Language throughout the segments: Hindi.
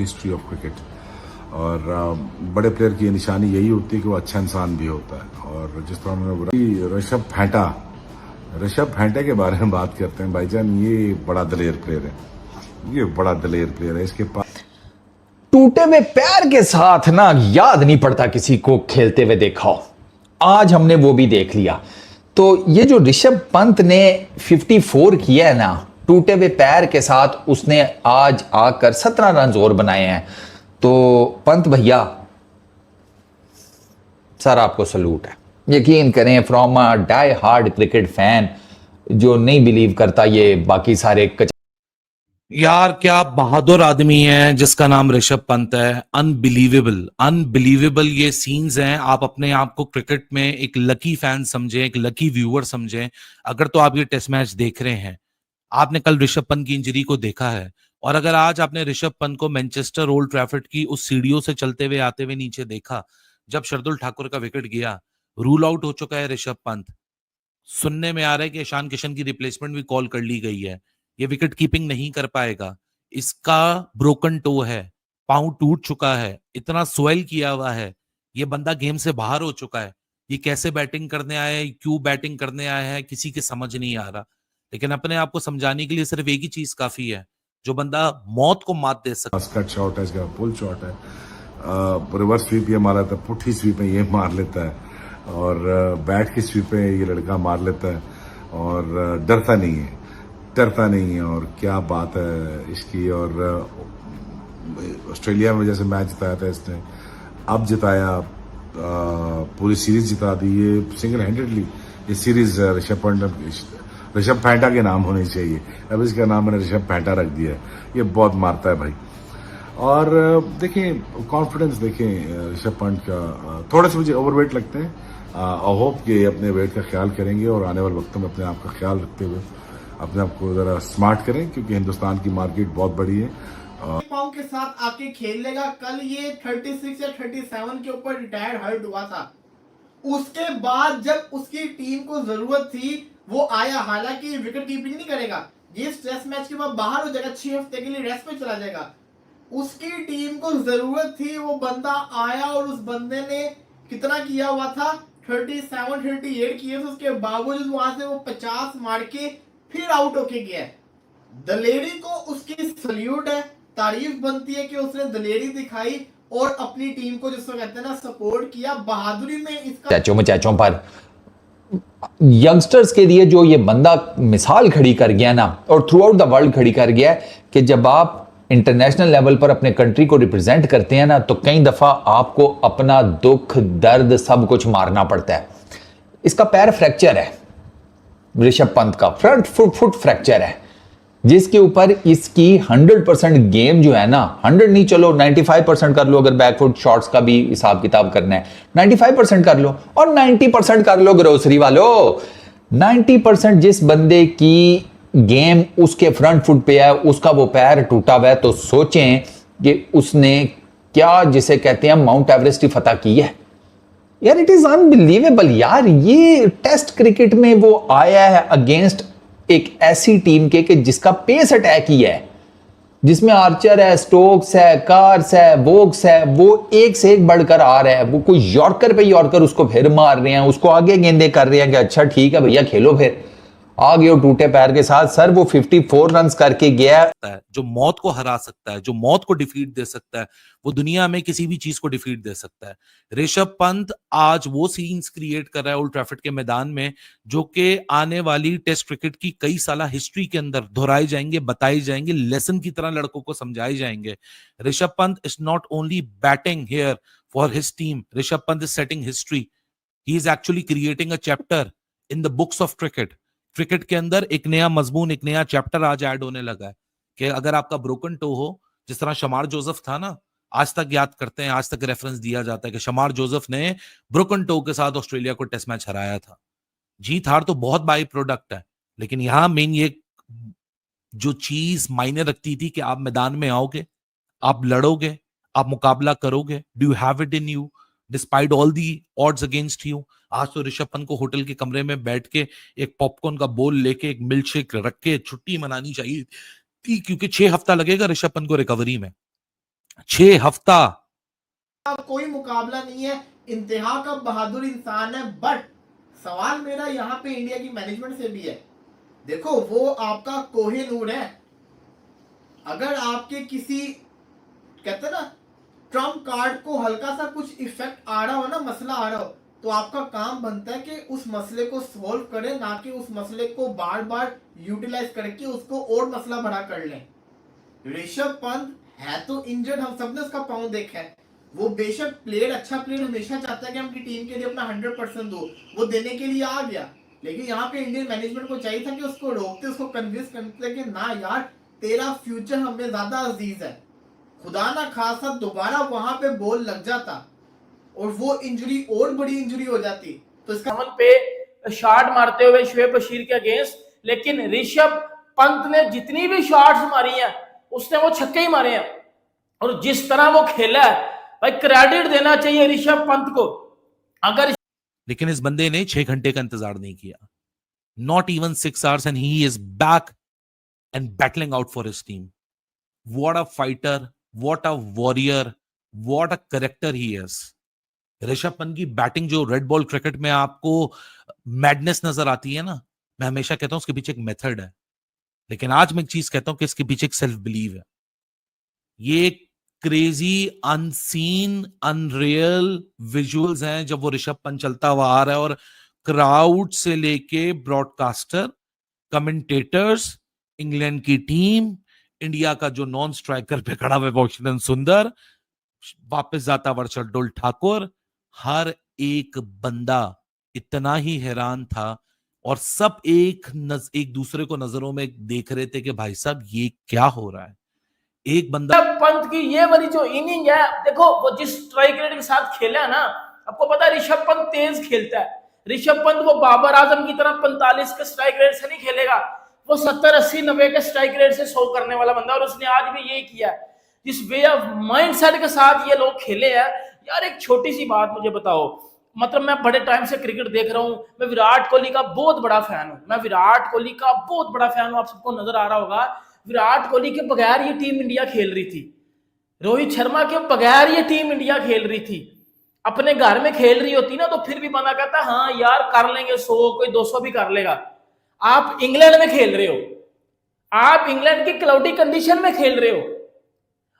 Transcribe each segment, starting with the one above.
History of cricket. और बड़े प्लेयर की निशानी यही होती है कि वो अच्छा इंसान भी होता है। और जिस तरह उन्होंने बोला कि ऋषभ फैंटा के बारे में बात करते हैं भाईजान, ये बड़ा दलेर प्लेयर है, ये बड़ा दलेर प्लेयर है। इसके पास टूटे हुए पैर के साथ ना याद नहीं पड़ता किसी को खेलते हुए देखा हो। आज हमने वो भी देख लिया। तो ये जो ऋषभ पंत ने 54 किया है ना टूटे हुए पैर के साथ, उसने आज आकर 17 रन और बनाए हैं। तो पंत भैया सर आपको सलूट है। यकीन करें, from a die hard cricket fan जो नहीं बिलीव करता ये बाकी सारे यार क्या बहादुर आदमी है जिसका नाम ऋषभ पंत है। अनबिलीवेबल अनबिलीवेबल ये सीन्स हैं। आप अपने आप को क्रिकेट में एक लकी फैन समझें, एक लकी व्यूअर समझें अगर तो आप ये टेस्ट मैच देख रहे हैं। आपने कल ऋषभ पंत की इंजरी को देखा है, और अगर आज आपने ऋषभ पंत को मैनचेस्टर ओल्ड ट्रैफर्ड की उस सीढ़ियों से चलते हुए आते हुए नीचे देखा जब शार्दुल ठाकुर का विकेट गया, रूल आउट हो चुका है ऋषभ पंत। सुनने में आ रहा है कि ईशान किशन की रिप्लेसमेंट भी कॉल कर ली गई है। ये विकेट कीपिंग नहीं कर पाएगा, इसका ब्रोकन टो है, पांव टूट चुका है, इतना स्वेल किया हुआ है, ये बंदा गेम से बाहर हो चुका है। ये कैसे बैटिंग करने आया है, क्यों बैटिंग करने आया है, किसी के समझ नहीं आ रहा। लेकिन अपने आप को समझाने के लिए सिर्फ एक ही चीज काफी है, जो बंदा मौत को मात दे सकता कट शॉट है, इसका पुल शॉट है, रिवर्स स्वीप ये मार लेता है, पुट्ठी स्वीप में ये मार लेता है, और बैट की स्वीप में ये लड़का मार लेता है, और डरता नहीं है। और क्या बात है इसकी। और ऑस्ट्रेलिया में जैसे मैच जिताया था इसने, अब जिताया, पूरी सीरीज जिता दी। ये सिंगल हैंडेडली ये सीरीज ऋषभ फैंटा के नाम होनी चाहिए, अब इसका नाम मैंने ऋषभ फैंटा रख दिया है। ये बहुत मारता है भाई। और देखें कॉन्फिडेंस, देखें ऋषभ पंत का। थोड़े से मुझे ओवरवेट लगते हैं। आई होप कि अपने वेट का ख्याल करेंगे और आने वाले वक्तों में अपने आप का ख्याल रखते हुए अपने आप को जरा स्मार्ट करें, क्योंकि हिंदुस्तान की मार्केट बहुत बड़ी है। पाव के साथ आके खेल लेगा। कल ये 36 या 37 के ऊपर रिटायर्ड हर्ट हुआ था। उसके बाद जब उसकी टीम को जरूरत थी वो आया। हालांकि विकेट कीपिंग नहीं करेगा, ये टेस्ट मैच के बाद बाहर हो जाएगा, 6 हफ्ते के लिए रेस्ट पे चला जाएगा। उसकी टीम को जरूरत थी, वो बंदा आया और उस बंदे ने कितना किया हुआ था, 37-38 किए थे। उसके बावजूद वहां से वो 50 मार के फिर आउट होके गया। दलेरी को उसकी सल्यूट है, तारीफ बनती है कि उसने दलेरी दिखाई और अपनी टीम को जिसको कहते हैं ना सपोर्ट किया। बहादुरी में इसका चैचों पर यंगस्टर्स के लिए जो ये बंदा मिसाल खड़ी कर गया ना, और थ्रू आउट द वर्ल्ड खड़ी कर गया कि जब आप इंटरनेशनल लेवल पर अपने कंट्री को रिप्रेजेंट करते हैं ना, तो कई दफा आपको अपना दुख दर्द सब कुछ मारना पड़ता है। इसका पैर फ्रैक्चर है, ऋषभ पंत का फ्रंट फुट फ्रैक्चर है, जिसके ऊपर इसकी 100% गेम जो है ना, 100 नहीं चलो 95% कर लो, अगर बैकफुट शॉट्स का भी हिसाब किताब करना है 95% कर लो, और 90% कर लो ग्रोसरी वालों। 90% जिस बंदे की गेम उसके फ्रंट फुट पे है, उसका वो पैर टूटा हुआ है, तो सोचें कि उसने क्या जिसे कहते हैं माउंट एवरेस्ट की फतह की है। यार इट इज अनबिलीवेबल यार। ये टेस्ट क्रिकेट में वो आया है अगेंस्ट एक ऐसी टीम के कि जिसका पेस अटैक ही है, जिसमें आर्चर है, स्टोक्स है, कार्स है, वोक्स है, वो एक से एक बढ़कर आ रहा है। वो कोई यॉर्कर पे यॉर्कर उसको फिर मार रहे हैं, उसको आगे गेंदे कर रहे हैं कि अच्छा ठीक है भैया खेलो। फिर आ गए टूटे पैर के साथ। सर वो 54 रन करके गया है, जो मौत को हरा सकता है, जो मौत को डिफीट दे सकता है, वो दुनिया में किसी भी चीज को डिफीट दे सकता है। ऋषभ पंत आज वो सीन्स क्रिएट कर रहा है ओल्ड ट्रैफर्ड के मैदान में, जो कि आने वाली टेस्ट क्रिकेट की कई साल हिस्ट्री के अंदर दोहराए जाएंगे, बताए जाएंगे, लेसन की तरह लड़कों को समझाए जाएंगे। Rishabh Pant is not only batting here for his team, Rishabh Pant is setting history. He is actually creating a chapter in the books of cricket. Cricket के अंदर एक नया मजमून, एक नया चैप्टर आज ऐड होने लगा है कि अगर आपका ब्रोकन टो हो, जिस तरह शमार जोसेफ था ना, आज तक याद करते हैं, आज तक रेफरेंस दिया जाता है कि शमार जोसेफ ने ब्रोकन टो के साथ ऑस्ट्रेलिया को टेस्ट मैच हराया था। जीत हार तो बहुत बाई प्रोडक्ट है, लेकिन यहां मेन ये जो चीज मायने रखती थी कि आप मैदान में आओगे, आप लड़ोगे, आप मुकाबला करोगे, do you have it in you despite all the odds against you. आज तो ऋषभ पंत को होटल के कमरे में बैठ के एक पॉपकॉर्न का बोल लेके, एक मिल्क शेक रख के छुट्टी मनानी चाहिए थी, क्योंकि 6 हफ्ता लगेगा ऋषभ पंत को रिकवरी में। 6 हफ्ता कोई मुकाबला नहीं है, इंतहा का बहादुर इंसान है। बट सवाल मेरा यहाँ पे इंडिया की मैनेजमेंट से भी है। देखो वो आपका कोहिनूर है, अगर आपके किसी कहते हैं ना ट्रम्प कार्ड को हल्का सा कुछ इफेक्ट आ रहा हो ना, मसला आ रहा हो, तो आपका काम बनता है कि उस मसले को सॉल्व करें, ना कि उस मसले को बार बार यूटिलाइज करके उसको और मसला बड़ा कर लें। ऋषभ पंत है तो इंजर्ड, हम सबने उसका पाँव देखा है। वो बेशक प्लेयर, अच्छा प्लेयर हमेशा चाहता है कि हम अपनी टीम के लिए अपना 100% दो, वो देने के लिए आ गया। लेकिन यहाँ पे इंडियन मैनेजमेंट को चाहिए था कि उसको रोकते, उसको कन्विंस करते कि ना यार तेरा फ्यूचर हमें ज्यादा अजीज है। खुदा ना खासा दोबारा वहां पे बॉल लग जाता और वो इंजरी और बड़ी इंजरी हो जाती तो इसका कमल पे शॉट मारते हुए शोएब बशीर के अगेंस्ट, लेकिन ऋषभ पंत ने जितनी भी शॉट्स मारी हैं उसने वो छक्के ही मारे हैं। और जिस तरह वो खेला है भाई, क्रेडिट देना चाहिए ऋषभ पंत को। अगर लेकिन इस बंदे ने 6 घंटे का इंतजार नहीं किया, not even 6 hours, and he is back and battling out for his team. What a fighter, what a warrior, what a character he is. Rishabh Pant की बैटिंग जो रेड बॉल क्रिकेट में आपको मैडनेस नजर आती है ना, मैं हमेशा कहता हूं उसके पीछे एक मेथड है, लेकिन आज मैं एक चीज कहता हूं कि इसके पीछे एक सेल्फ बिलीव है। ये क्रेजी अनसीन अनरियल विजुअल्स हैं जब वो ऋषभ पंत चलता हुआ आ रहा है और क्राउड से लेके ब्रॉडकास्टर, कमेंटेटर्स, इंग्लैंड की टीम, इंडिया का जो नॉन स्ट्राइकर पे खड़ा हुआ है वॉशिंगटन सुंदर, वापस जाता वर्षल ठाकुर, हर एक बंदा इतना ही हैरान था और सब एक दूसरे को नजरों में देख रहे थे कि भाई साहब ये क्या हो रहा है। एक बंदा ऋषभ पंत की ये वाली जो इनिंग है, देखो वो जिस स्ट्राइक रेट के साथ खेला है ना, आपको पता है ऋषभ पंत तेज खेलता है। ऋषभ पंत वो बाबर आजम की तरह 45 के स्ट्राइक रेट से नहीं खेलेगा, वो 70 80 90 के स्ट्राइक रेट से 100 करने वाला बंदा, और उसने आज भी यही किया है। जिस वे ऑफ माइंड सेट के साथ ये लोग खेले हैं यार। एक छोटी सी बात मुझे बताओ, मतलब मैं बड़े टाइम से क्रिकेट देख रहा हूं, मैं विराट कोहली का बहुत बड़ा फैन हूं, मैं विराट कोहली का बहुत बड़ा फैन हूं, आप सबको नजर आ रहा होगा। विराट कोहली के बगैर ये टीम इंडिया खेल रही थी, रोहित शर्मा के बगैर ये टीम इंडिया खेल रही थी। अपने घर में खेल रही होती ना तो फिर भी बंदा कहता हाँ यार कर लेंगे 100, कोई 200 भी कर लेगा। आप इंग्लैंड में खेल रहे हो, आप इंग्लैंड की क्लाउडी कंडीशन में खेल रहे हो,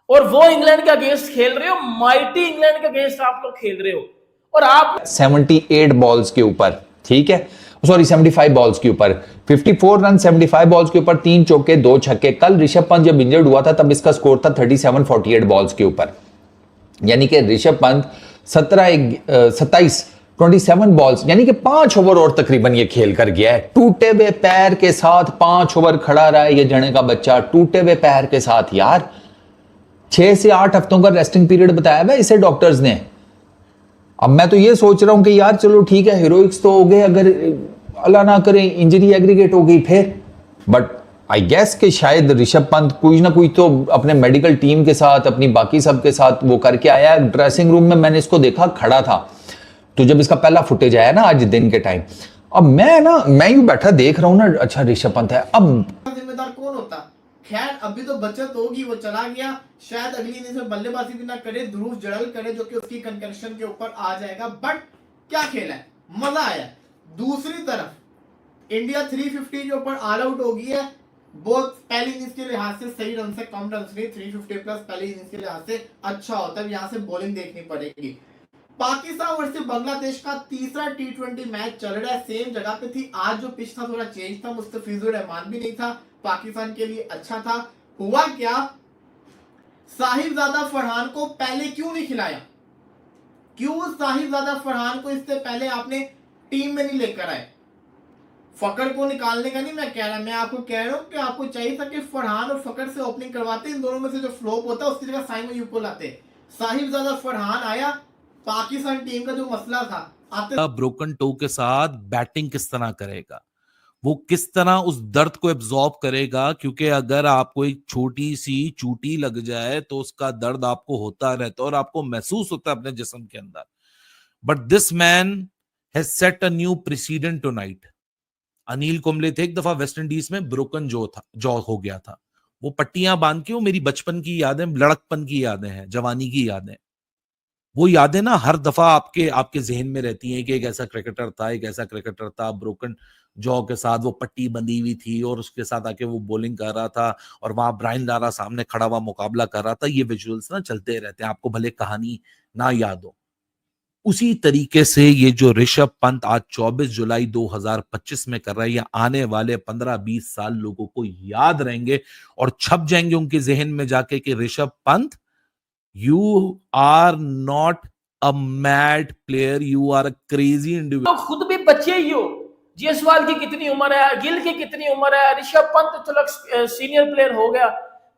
और वो इंग्लैंड के अगेंस्ट खेल रहे हो, माइटी इंग्लैंड के अगेंस्ट आप लोग खेल रहे हो, और आप 78 बॉल्स के ऊपर, ठीक है, सॉरी 75 बॉल्स के ऊपर 54 रन, 75 बॉल्स के ऊपर 3 चौके 2 छक्के। कल ऋषभ पंत जब इंजर्ड हुआ था तब इसका स्कोर था 37 48 बॉल्स के ऊपर, यानी कि ऋषभ पंत 27 बॉल्स यानी कि 5 ओवर और तकरीबन ये खेल कर गया है। टूटे हुए पैर के साथ 5 ओवर खड़ा रहा है ये जने का बच्चा, टूटे हुए पैर के साथ। यार 6 से 8 हफ्तों का रेस्टिंग पीरियड बताया है इसे डॉक्टर्स ने। अब मैं तो ये सोच रहा हूं कि यार चलो ठीक है, हीरोइक्स तो हो गए, अगर अल्लाह ना करे इंजरी एग्रीगेट हो गई फिर, बट आई गेस कि शायद ऋषभ पंत कोई ना कोई तो अपने मेडिकल टीम के साथ, अपनी बाकी सब के साथ वो करके आया है। ड्रेसिंग रूम में मैंने इसको देखा खड़ा था, तो जब इसका पहला फुटेज आया ना आज दिन के टाइम, अब मैं यूं बैठा देख रहा हूं ना, अच्छा ऋषभ पंत है, अब जिम्मेदार कौन होता। खैर अभी तो बचत होगी, वो चला गया, शायद अगली इनिंग्स में बल्लेबाजी भी ना करे, ध्रुव जड़ल करे जो कि उसकी कंकर्शन के ऊपर आ जाएगा। बट क्या खेला है, मजा आया। दूसरी तरफ इंडिया 350 के ऊपर ऑल आउट हो गई है। बहुत पहली इनिंग्स के लिहाज से सही रन से कम रन नहीं, 350 प्लस पहली इनिंग्स के लिहाज से अच्छा होता है। यहाँ से बॉलिंग देखनी पड़ेगी। पाकिस्तान वर्सेस बांग्लादेश का तीसरा T20 मैच चल रहा है, सेम जगह पे थी। आज जो पिच था थोड़ा चेंज था, मुस्तफिजुर रहमान भी नहीं था, पाकिस्तान के लिए अच्छा था। हुआ क्या, साहिबजादा फरहान को पहले क्यों नहीं खिलाया? क्यों साहिबजादा फरहान को इससे पहले आपने टीम में नहीं लेकर आए? फकर को निकालने का नहीं मैं कह रहा, मैं आपको कह रहा हूं कि आपको चाहिए था कि फरहान और फकर से ओपनिंग करवाते, इन दोनों में से जो फ्लॉप होता है उसकी जगह साइमन यूको लाते। साहिबजादा फरहान आया, पाकिस्तान टीम का जो मसला था आते ब्रोकन टो के साथ बैटिंग किस तरह करेगा, वो किस तरह उस दर्द को एब्जॉर्ब करेगा, क्योंकि अगर आपको एक छोटी सी चूटी लग जाए तो उसका दर्द आपको होता रहता है और आपको महसूस होता है अपने जिस्म के अंदर। But this man has set a new president tonight. Anil Kumble थे एक दफा वेस्ट इंडीज में, ब्रोकन जॉ हो गया था, वो पट्टियां बांध के, वो मेरी बचपन की यादें, लड़कपन की यादें हैं, जवानी की यादें। वो यादें ना हर दफा आपके आपके जहन में रहती हैं कि एक ऐसा क्रिकेटर था, एक ऐसा क्रिकेटर था, ब्रोकन जॉ के साथ वो पट्टी बंधी हुई थी और उसके साथ आके वो बॉलिंग कर रहा था और वहां ब्रायन लारा सामने खड़ा हुआ मुकाबला कर रहा था। ये विजुअल्स ना चलते रहते हैं, आपको भले कहानी ना याद हो। उसी तरीके से ये जो ऋषभ पंत आज 24 जुलाई 2025 में कर रहा है, ये आने वाले 15-20 साल लोगों को याद रहेंगे और छप जाएंगे उनके जहन में जाके कि Rishabh Pant, you are not a mad player, you are a crazy individual. तो खुद भी बच्चे ही हो। जायसवाल की कितनी उम्र है, गिल की कितनी उम्र है, ऋषभ पंत चलो सीनियर प्लेयर हो गया,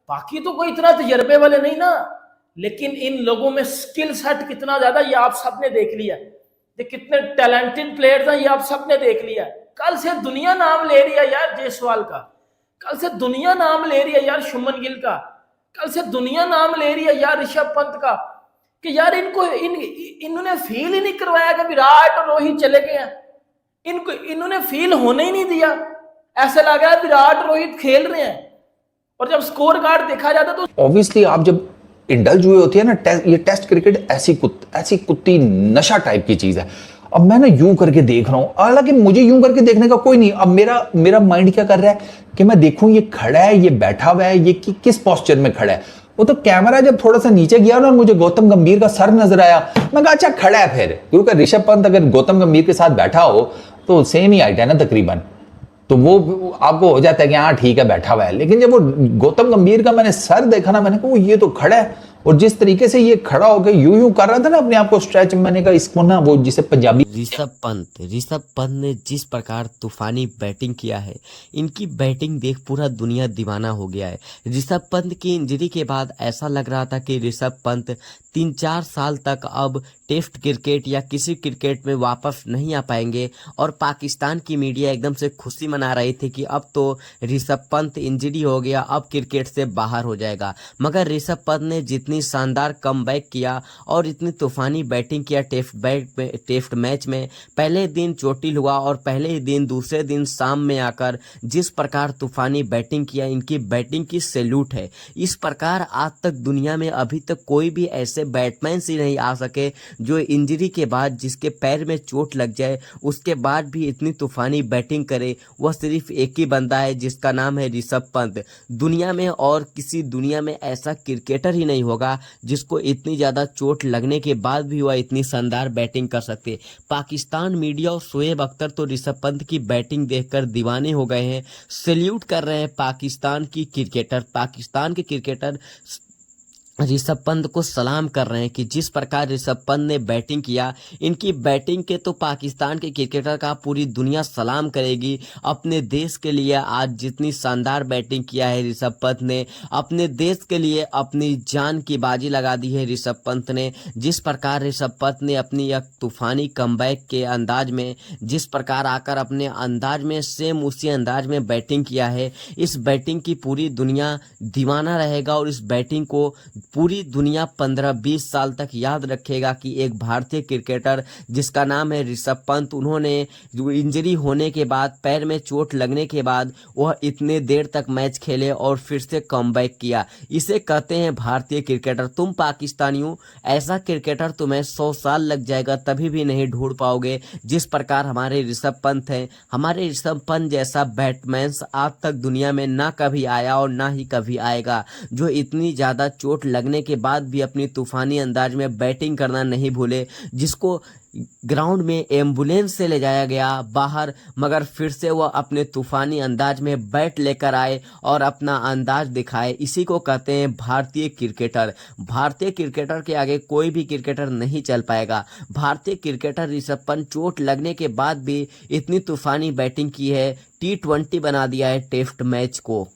बाकी तो कोई इतना तजर्बे वाले नहीं ना। लेकिन इन लोगों में स्किल सेट कितना ज्यादा, ये आप सबने देख लिया। ये कितने टैलेंटेड प्लेयर्स हैं, ये आप सबने देख लिया। कल से दुनिया नाम ले रही है यार जायसवाल का, कल से दुनिया नाम ले रही है यार शुभमन गिल का, कल से दुनिया नाम ले रही है यार ऋषभ पंत का, कि यार इन्होंने फील ही नहीं करवाया कि विराट और रोहित चले गए हैं। इन्होंने फील होने ही नहीं दिया। ऐसा लगा है विराट रोहित खेल रहे हैं, और जब स्कोर कार्ड देखा जाता तो ऑब्वियसली आप जब इंडल्ज हुए होती है ना, ये टेस्ट क्रिकेट ऐसी कुत्ती नशा टाइप की चीज है। अब मैं ना यूं करके देख रहा हूं, हालांकि मुझे यूं करके देखने का कोई नहीं। अब मेरा माइंड क्या कर रहा है कि मैं देखूं ये खड़ा है, ये बैठा हुआ है, ये किस पोस्चर में खड़ा है। वो तो कैमरा जब थोड़ा सा नीचे गया ना और मुझे गौतम गंभीर का सर नजर आया, मैं कहा अच्छा खड़ा है फिर, क्योंकि ऋषभ पंत अगर गौतम गंभीर के साथ बैठा हो तो सेम ही हाइट है ना तकरीबन, तो वो आपको हो जाता है कि हाँ ठीक है बैठा हुआ है। लेकिन जब वो गौतम गंभीर का मैंने सर देखा ना, मैंने कहा ये तो खड़ा है। और जिस तरीके से ये खड़ा होकर यूं कर रहा था ना अपने आप को स्ट्रेच, मैंने कहा इसको ना वो जिसे पंजाबी ऋषभ पंत ने जिस प्रकार तूफानी बैटिंग किया है, इनकी बैटिंग देख पूरा दुनिया दीवाना हो गया है। ऋषभ पंत की इंजरी के बाद ऐसा लग रहा था कि ऋषभ पंत 3-4 साल तक अब टेस्ट क्रिकेट या किसी क्रिकेट में वापस नहीं आ पाएंगे, और पाकिस्तान की मीडिया एकदम से खुशी मना रही थी कि अब तो ऋषभ पंत इंजरी हो गया, अब क्रिकेट से बाहर हो जाएगा। मगर ऋषभ पंत ने जितनी शानदार कमबैक किया और इतनी तूफानी बैटिंग किया टेस्ट मैच में, पहले दिन चोटिल हुआ और पहले ही दिन दूसरे दिन शाम में आकर जिस प्रकार तूफानी बैटिंग किया, इनकी बैटिंग की सैल्यूट है। इस प्रकार आज तक दुनिया में अभी तक कोई भी ऐसे बैट्समैन ही नहीं आ सके जो इंजरी के बाद, जिसके पैर में चोट लग जाए उसके बाद भी इतनी तूफानी बैटिंग करे। वह सिर्फ एक ही बंदा है जिसका नाम है ऋषभ पंत। दुनिया में और किसी दुनिया में ऐसा क्रिकेटर ही नहीं होगा जिसको इतनी ज़्यादा चोट लगने के बाद भी वह इतनी शानदार बैटिंग कर सकते। पाकिस्तान मीडिया और शोएब अख्तर तो ऋषभ पंत की बैटिंग देखकर दीवाने हो गए हैं, सैल्यूट कर रहे हैं पाकिस्तान के क्रिकेटर ऋषभ पंत को सलाम कर रहे हैं कि जिस प्रकार ऋषभ पंत ने बैटिंग किया, इनकी बैटिंग के तो पाकिस्तान के क्रिकेटर का पूरी दुनिया सलाम करेगी। अपने देश के लिए आज जितनी शानदार बैटिंग किया है ऋषभ पंत ने, अपने देश के लिए अपनी जान की बाजी लगा दी है ऋषभ पंत ने। जिस प्रकार ऋषभ पंत ने अपनी एक तूफानी कमबैक के अंदाज में, जिस प्रकार आकर अपने अंदाज में सेम उसी अंदाज में बैटिंग किया है, इस बैटिंग की पूरी दुनिया दीवाना रहेगा और इस बैटिंग को पूरी दुनिया 15-20 साल तक याद रखेगा कि एक भारतीय क्रिकेटर जिसका नाम है ऋषभ पंत, उन्होंने इंजरी होने के बाद, पैर में चोट लगने के बाद वह इतने देर तक मैच खेले और फिर से कमबैक किया। इसे कहते हैं भारतीय क्रिकेटर। तुम पाकिस्तानियों, ऐसा क्रिकेटर तुम्हें 100 साल लग जाएगा तभी भी नहीं ढूंढ पाओगे जिस प्रकार हमारे ऋषभ पंत हैं। हमारे ऋषभ पंत जैसा बैट्समैन आज तक दुनिया में ना कभी आया और ना ही कभी आएगा, जो इतनी ज़्यादा चोट लगने के बाद भी अपनी तूफानी अंदाज में बैटिंग करना नहीं भूले, जिसको ग्राउंड में एम्बुलेंस से ले जाया गया बाहर, मगर फिर से वह अपने तूफानी अंदाज में बैट लेकर आए और अपना अंदाज दिखाए। इसी को कहते हैं भारतीय क्रिकेटर। भारतीय क्रिकेटर के आगे कोई भी क्रिकेटर नहीं चल पाएगा। भारतीय क्रिकेटर ऋषभ पंत चोट लगने के बाद भी इतनी तूफानी बैटिंग की है, T20 बना दिया है टेस्ट मैच को।